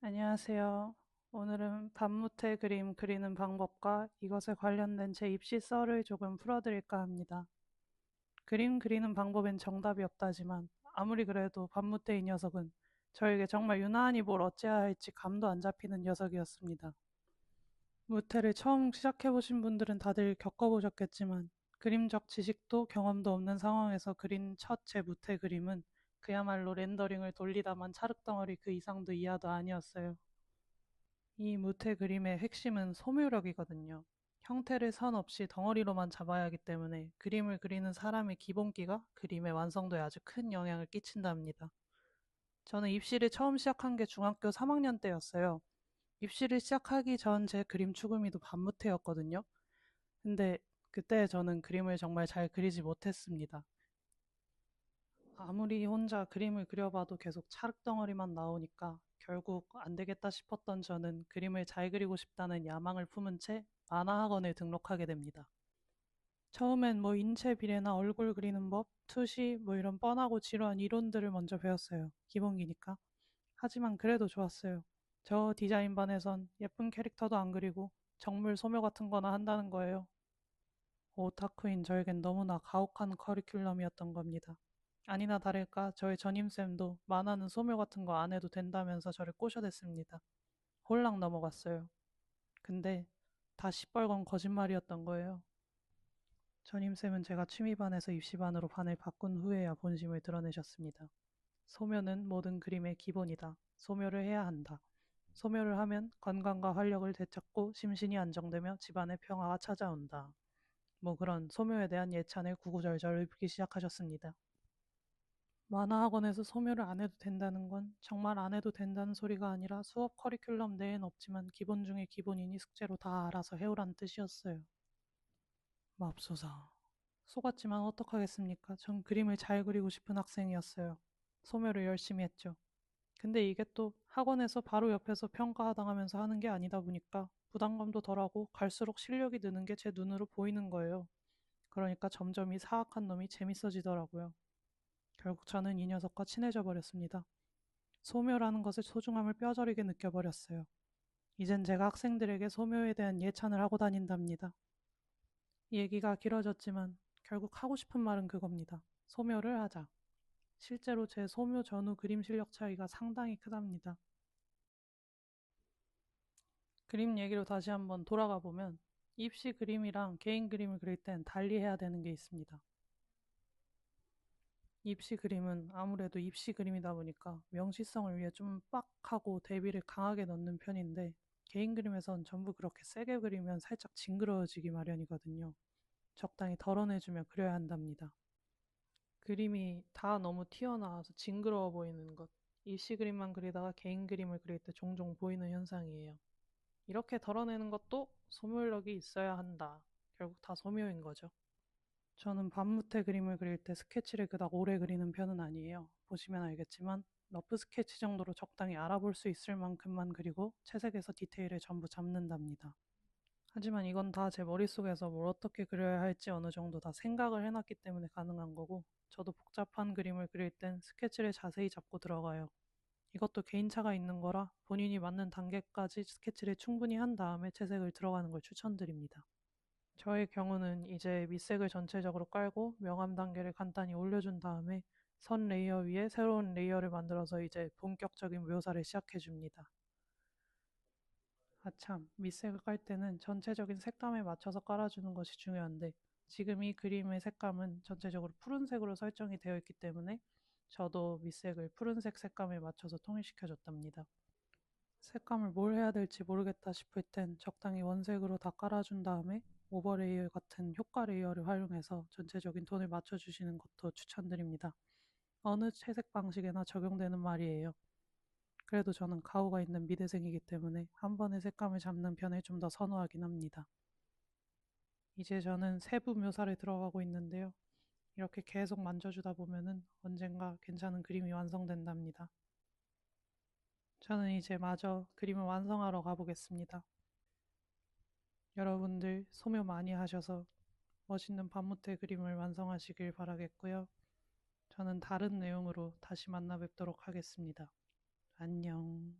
안녕하세요. 오늘은 밤무태 그림 그리는 방법과 이것에 관련된 제 입시 썰을 조금 풀어드릴까 합니다. 그림 그리는 방법엔 정답이 없다지만 아무리 그래도 밤무태 이 녀석은 저에게 정말 유난히 뭘 어찌해야 할지 감도 안 잡히는 녀석이었습니다. 무태를 처음 시작해보신 분들은 다들 겪어보셨겠지만 그림적 지식도 경험도 없는 상황에서 그린 첫 제 무태 그림은 그야말로 렌더링을 돌리다만 찰흙덩어리 그 이상도 이하도 아니었어요. 이 무태 그림의 핵심은 소묘력이거든요. 형태를 선 없이 덩어리로만 잡아야 하기 때문에 그림을 그리는 사람의 기본기가 그림의 완성도에 아주 큰 영향을 끼친답니다. 저는 입시를 처음 시작한 게 중학교 3학년 때였어요. 입시를 시작하기 전 제 그림 추구미도 반무태였거든요. 근데 그때 저는 그림을 정말 잘 그리지 못했습니다. 아무리 혼자 그림을 그려봐도 계속 찰흙덩어리만 나오니까 결국 안 되겠다 싶었던 저는 그림을 잘 그리고 싶다는 야망을 품은 채 만화학원에 등록하게 됩니다. 처음엔 뭐 인체 비례나 얼굴 그리는 법, 투시, 뭐 이런 뻔하고 지루한 이론들을 먼저 배웠어요. 기본기니까. 하지만 그래도 좋았어요. 저 디자인반에선 예쁜 캐릭터도 안 그리고 정물 소묘 같은 거나 한다는 거예요. 오타쿠인 저에겐 너무나 가혹한 커리큘럼이었던 겁니다. 아니나 다를까 저의 전임쌤도 만화는 소묘 같은 거 안 해도 된다면서 저를 꼬셔댔습니다. 홀랑 넘어갔어요. 근데 다 시뻘건 거짓말이었던 거예요. 전임쌤은 제가 취미반에서 입시반으로 반을 바꾼 후에야 본심을 드러내셨습니다. 소묘는 모든 그림의 기본이다. 소묘를 해야 한다. 소묘를 하면 건강과 활력을 되찾고 심신이 안정되며 집안의 평화가 찾아온다. 뭐 그런 소묘에 대한 예찬을 구구절절 읊기 시작하셨습니다. 만화학원에서 소묘를 안 해도 된다는 건 정말 안 해도 된다는 소리가 아니라 수업 커리큘럼 내엔 없지만 기본 중에 기본이니 숙제로 다 알아서 해오란 뜻이었어요. 맙소사. 속았지만 어떡하겠습니까? 전 그림을 잘 그리고 싶은 학생이었어요. 소묘를 열심히 했죠. 근데 이게 또 학원에서 바로 옆에서 평가당하면서 하는 게 아니다 보니까 부담감도 덜하고 갈수록 실력이 느는 게 제 눈으로 보이는 거예요. 그러니까 점점 이 사악한 놈이 재밌어지더라고요. 결국 저는 이 녀석과 친해져 버렸습니다. 소묘라는 것의 소중함을 뼈저리게 느껴버렸어요. 이젠 제가 학생들에게 소묘에 대한 예찬을 하고 다닌답니다. 얘기가 길어졌지만 결국 하고 싶은 말은 그겁니다. 소묘를 하자. 실제로 제 소묘 전후 그림 실력 차이가 상당히 크답니다. 그림 얘기로 다시 한번 돌아가 보면 입시 그림이랑 개인 그림을 그릴 땐 달리 해야 되는 게 있습니다. 입시 그림은 아무래도 입시 그림이다 보니까 명시성을 위해 좀 빡하고 대비를 강하게 넣는 편인데 개인 그림에선 전부 그렇게 세게 그리면 살짝 징그러워지기 마련이거든요. 적당히 덜어내주며 그려야 한답니다. 그림이 다 너무 튀어나와서 징그러워 보이는 것. 입시 그림만 그리다가 개인 그림을 그릴 때 종종 보이는 현상이에요. 이렇게 덜어내는 것도 소묘력이 있어야 한다. 결국 다 소묘인 거죠. 저는 밤무태 그림을 그릴 때 스케치를 그닥 오래 그리는 편은 아니에요. 보시면 알겠지만 러프 스케치 정도로 적당히 알아볼 수 있을 만큼만 그리고 채색에서 디테일을 전부 잡는답니다. 하지만 이건 다 제 머릿속에서 뭘 어떻게 그려야 할지 어느 정도 다 생각을 해놨기 때문에 가능한 거고 저도 복잡한 그림을 그릴 땐 스케치를 자세히 잡고 들어가요. 이것도 개인차가 있는 거라 본인이 맞는 단계까지 스케치를 충분히 한 다음에 채색을 들어가는 걸 추천드립니다. 저의 경우는 이제 밑색을 전체적으로 깔고 명암 단계를 간단히 올려준 다음에 선 레이어 위에 새로운 레이어를 만들어서 이제 본격적인 묘사를 시작해 줍니다. 아참, 밑색을 깔 때는 전체적인 색감에 맞춰서 깔아주는 것이 중요한데 지금 이 그림의 색감은 전체적으로 푸른색으로 설정이 되어 있기 때문에 저도 밑색을 푸른색 색감에 맞춰서 통일시켜 줬답니다. 색감을 뭘 해야 될지 모르겠다 싶을 땐 적당히 원색으로 다 깔아준 다음에 오버레이어 같은 효과 레이어를 활용해서 전체적인 톤을 맞춰주시는 것도 추천드립니다. 어느 채색 방식에나 적용되는 말이에요. 그래도 저는 가오가 있는 미대생이기 때문에 한 번에 색감을 잡는 편을 좀 더 선호하긴 합니다. 이제 저는 세부 묘사를 들어가고 있는데요. 이렇게 계속 만져주다 보면은 언젠가 괜찮은 그림이 완성된답니다. 저는 이제 마저 그림을 완성하러 가보겠습니다. 여러분들 소묘 많이 하셔서 멋있는 밤무태 그림을 완성하시길 바라겠고요. 저는 다른 내용으로 다시 만나 뵙도록 하겠습니다. 안녕.